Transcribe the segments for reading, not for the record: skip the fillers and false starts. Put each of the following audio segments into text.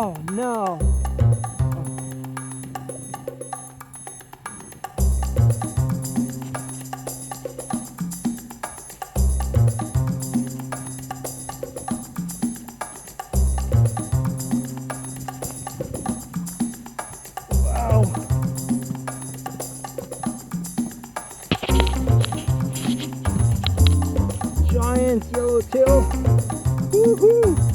Oh no. Wow. Giant yellowtail. Woohoo!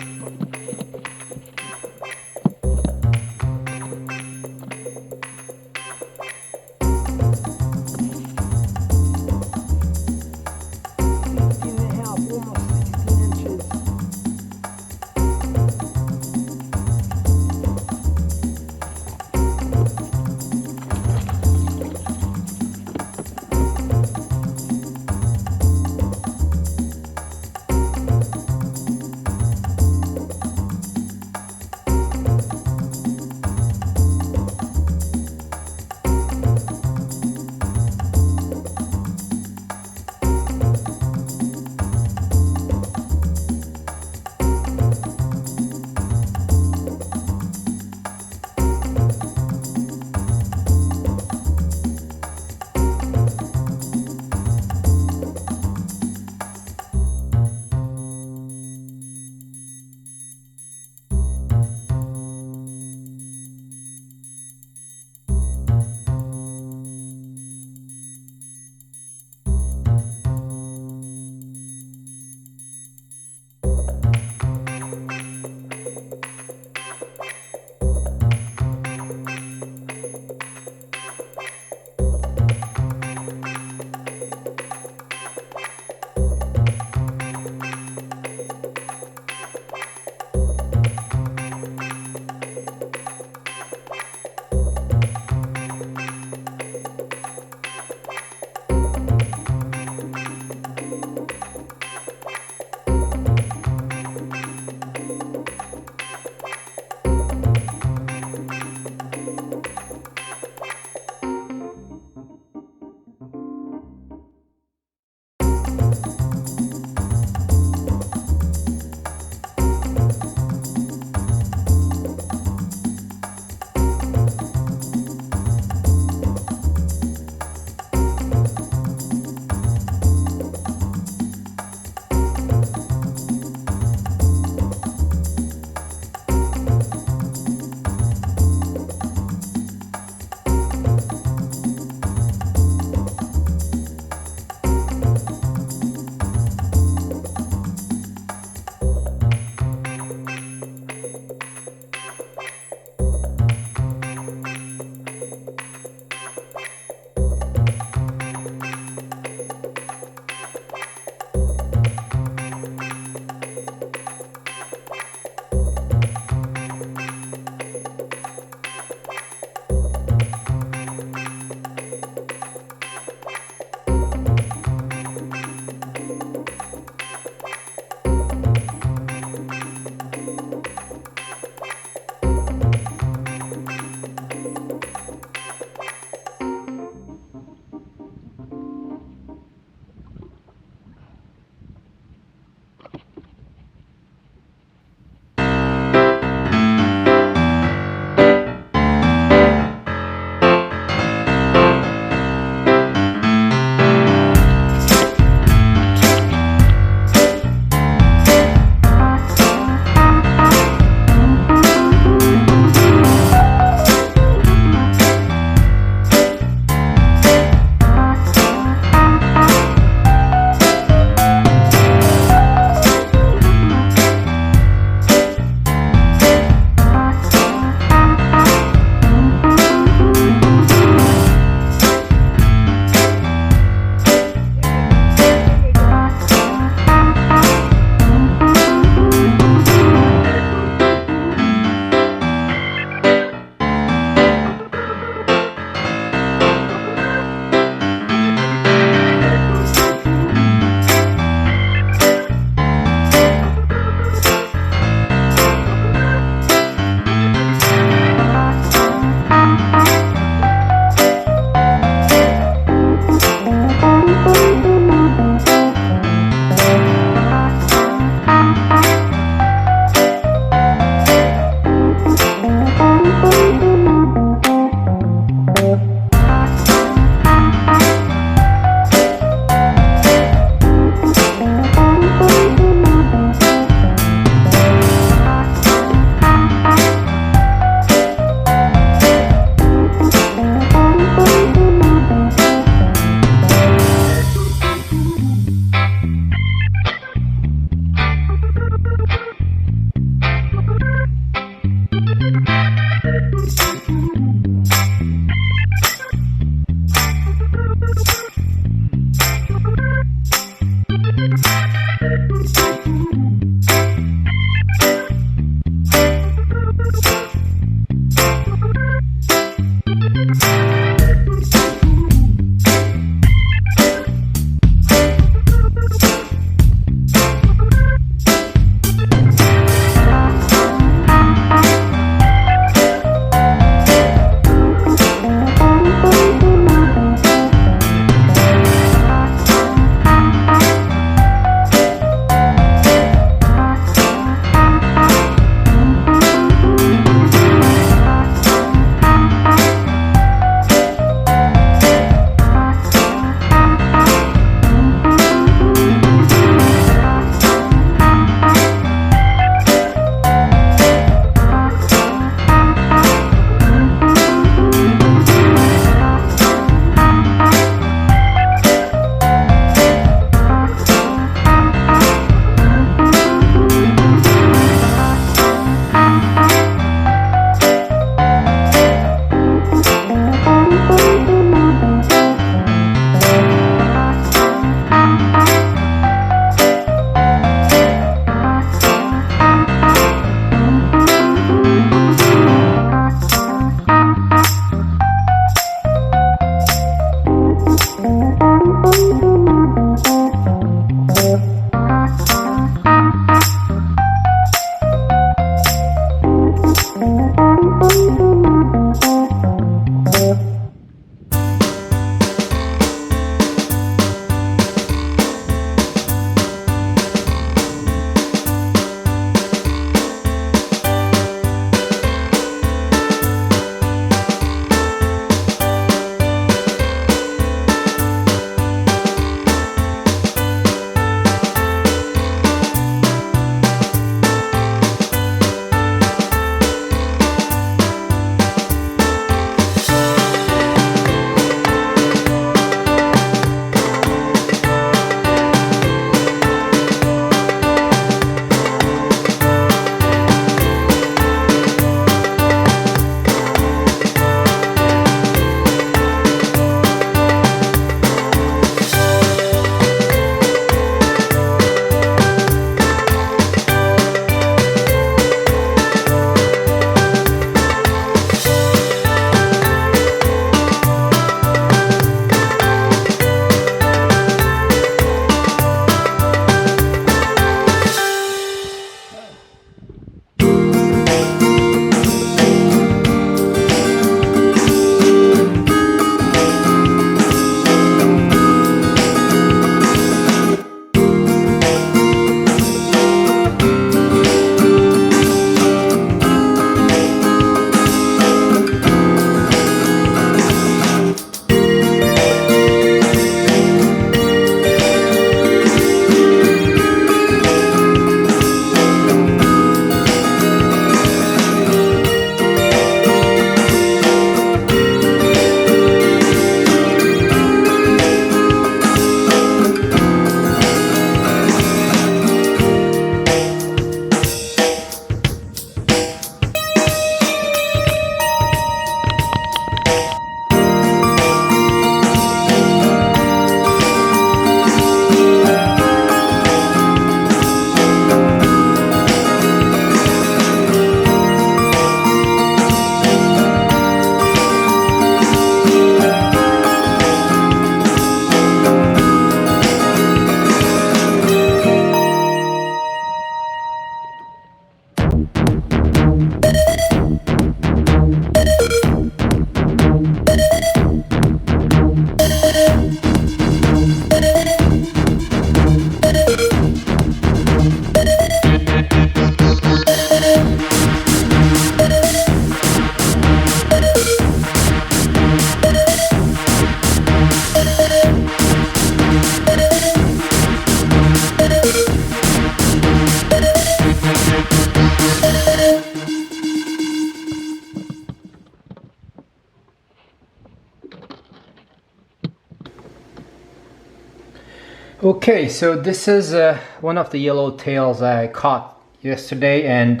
Okay, so this is one of the yellowtails I caught yesterday, and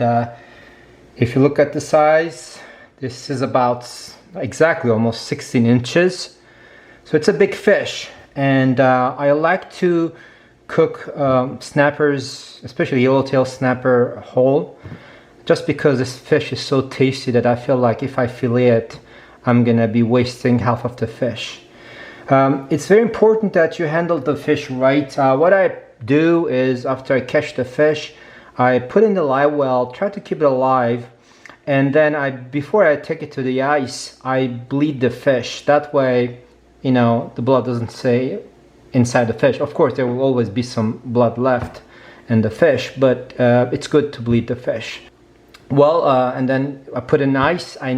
if you look at the size, this is about exactly almost 16 inches. So it's a big fish, and I like to cook snappers, especially yellowtail snapper, whole, just because this fish is so tasty that I feel like if I fillet it, I'm gonna be wasting half of the fish. It's very important that you handle the fish right. What I do is after I catch the fish, I put in the live well, try to keep it alive, and then before I take it to the ice, I bleed the fish. That way, you know, the blood doesn't stay inside the fish. Of course, there will always be some blood left in the fish, but it's good to bleed the fish. Well, and then I put in ice. I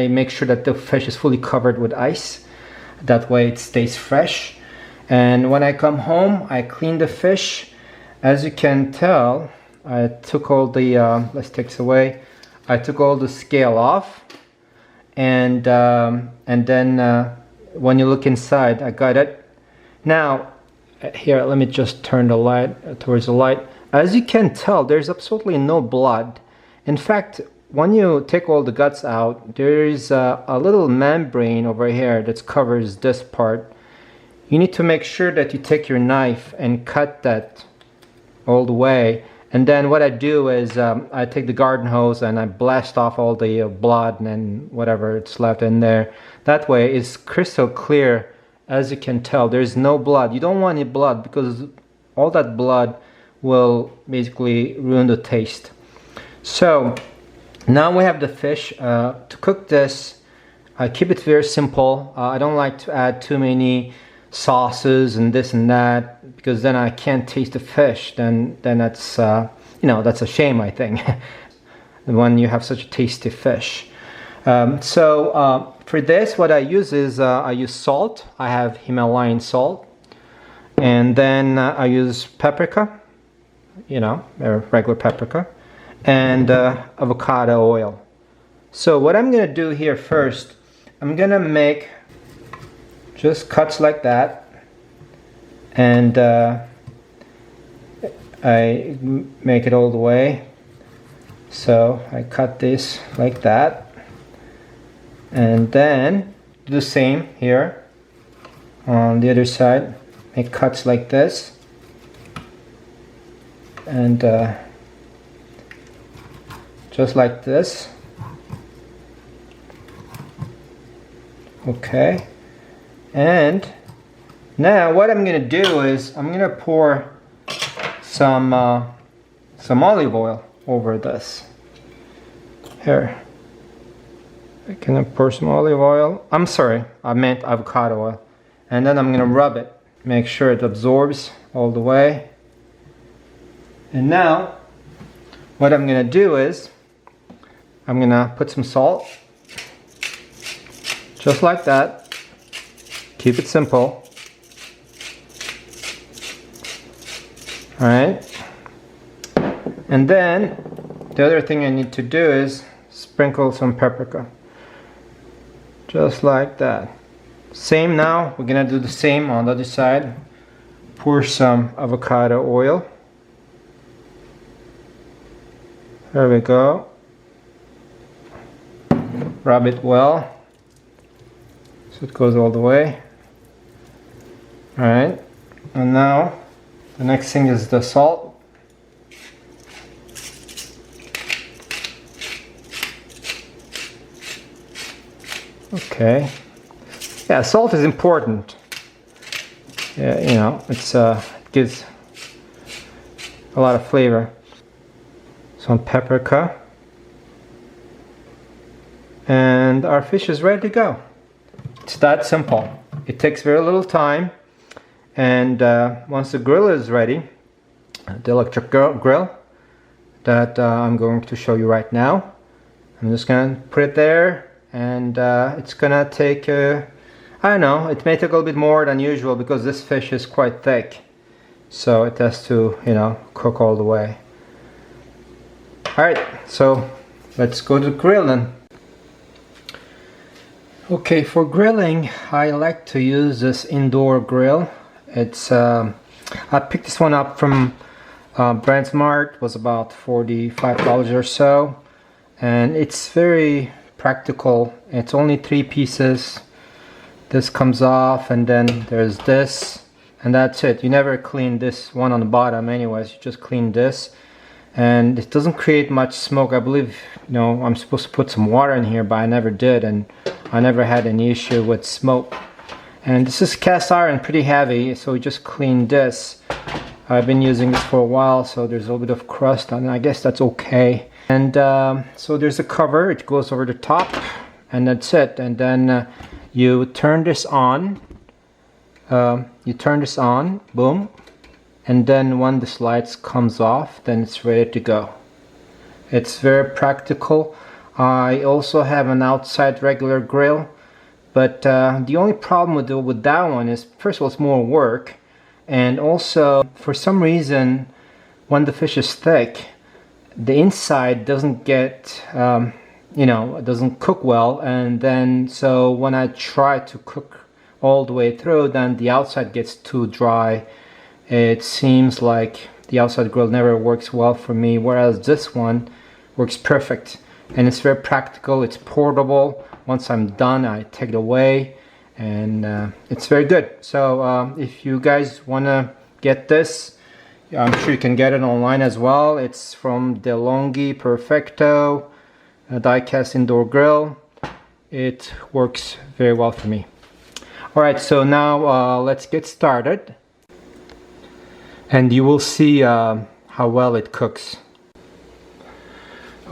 make sure that the fish is fully covered with ice. That way it stays fresh. And when I come home, I clean the fish. As you can tell, I took all the, let's take this away. I took all the scale off. And then when you look inside, I got it. Now, here, let me just turn the light towards the light. As you can tell, there's absolutely no blood. In fact, when you take all the guts out, there is a little membrane over here that covers this part. You need to make sure that you take your knife and cut that all the way. And then what I do is I take the garden hose and I blast off all the blood and whatever it's left in there. That way it's crystal clear. As you can tell, there's no blood. You don't want any blood because all that blood will basically ruin the taste. So now we have the fish. To cook this, I keep it very simple. I don't like to add too many sauces and this and that because then I can't taste the fish. Then that's you know, that's a shame, I think, when you have such a tasty fish. So for this, what I use is I use salt. I have Himalayan salt, and then I use paprika, you know, regular paprika, and avocado oil. So what I'm gonna do here first, I'm gonna make just cuts like that, and I make it all the way. So I cut this like that, and then do the same here on the other side. Make cuts like this, and just like this. Okay, and now what I'm gonna do is I'm gonna pour some olive oil over this. Here, can I pour some olive oil? I'm sorry, I meant avocado oil. And then I'm gonna rub it, make sure it absorbs all the way. And now what I'm gonna do is I'm gonna put some salt, just like that. Keep it simple. All right. And then the other thing I need to do is sprinkle some paprika, just like that. Same now, we're gonna do the same on the other side. Pour some avocado oil. There we go. Rub it well, so it goes all the way. All right, and now the next thing is the salt. Okay, yeah, salt is important. Yeah, you know, it gives a lot of flavor. Some paprika. And our fish is ready to go. It's that simple. It takes very little time, and once the grill is ready, the electric grill that I'm going to show you right now, I'm just gonna put it there, and it's gonna take I don't know, it may take a little bit more than usual because this fish is quite thick, so it has to, you know, cook all the way. Alright, so let's go to the grill then. Okay, for grilling, I like to use this indoor grill. It's I picked this one up from Brandsmart. It was about $45 or so, and it's very practical. It's only 3 pieces. This comes off, and then there's this, and that's it. You never clean this one on the bottom anyways. You just clean this, and it doesn't create much smoke. I believe, you know, I'm supposed to put some water in here, but I never did, and I never had any issue with smoke. And this is cast iron, pretty heavy, so we just clean this. I've been using this for a while, so there's a little bit of crust on it. I guess that's okay. And so there's a cover. It goes over the top, and that's it. And then you turn this on. Boom. And then when this light comes off, then it's ready to go. It's very practical. I also have an outside regular grill, but the only problem with that one is, first of all, it's more work, and also for some reason when the fish is thick, the inside doesn't get you know, it doesn't cook well, and then so when I try to cook all the way through, then the outside gets too dry. It seems like the outside grill never works well for me, whereas this one works perfect, and it's very practical. It's portable. Once I'm done, I take it away, and it's very good. So if you guys want to get this, I'm sure you can get it online as well. It's from DeLonghi Perfecto, a die-cast indoor grill. It works very well for me. Alright, so now let's get started, and you will see how well it cooks.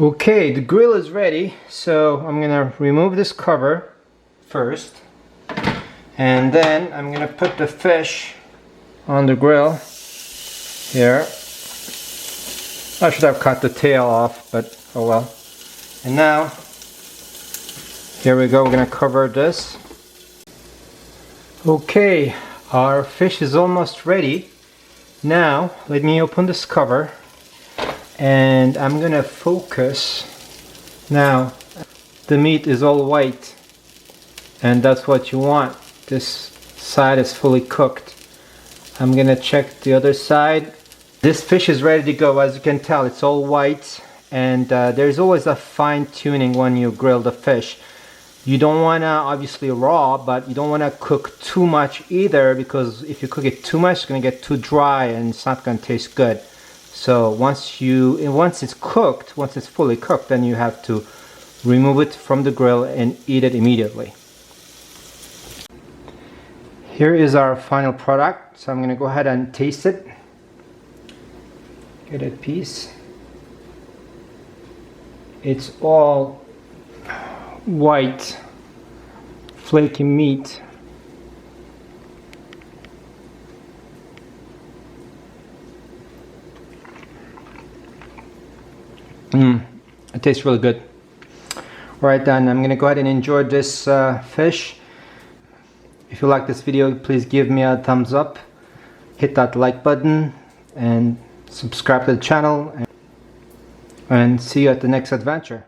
Okay, the grill is ready, so I'm gonna remove this cover first, and then I'm gonna put the fish on the grill here. I should have cut the tail off, but oh well. And now, here we go, we're gonna cover this. Okay, our fish is almost ready. Now, let me open this cover, and I'm gonna focus. Now, the meat is all white, and that's what you want. This side is fully cooked. I'm gonna check the other side. This fish is ready to go. As you can tell, it's all white, and there's always a fine tuning when you grill the fish. You don't want to, obviously raw, but you don't want to cook too much either, because if you cook it too much, it's going to get too dry and it's not going to taste good. So once it's cooked, once it's fully cooked, then you have to remove it from the grill and eat it immediately. Here is our final product. So I'm going to go ahead and taste it. Get a piece. It's all white, flaky meat. It tastes really good. Alright then, I'm gonna go ahead and enjoy this fish. If you like this video, please give me a thumbs up, hit that like button, and subscribe to the channel, and see you at the next adventure.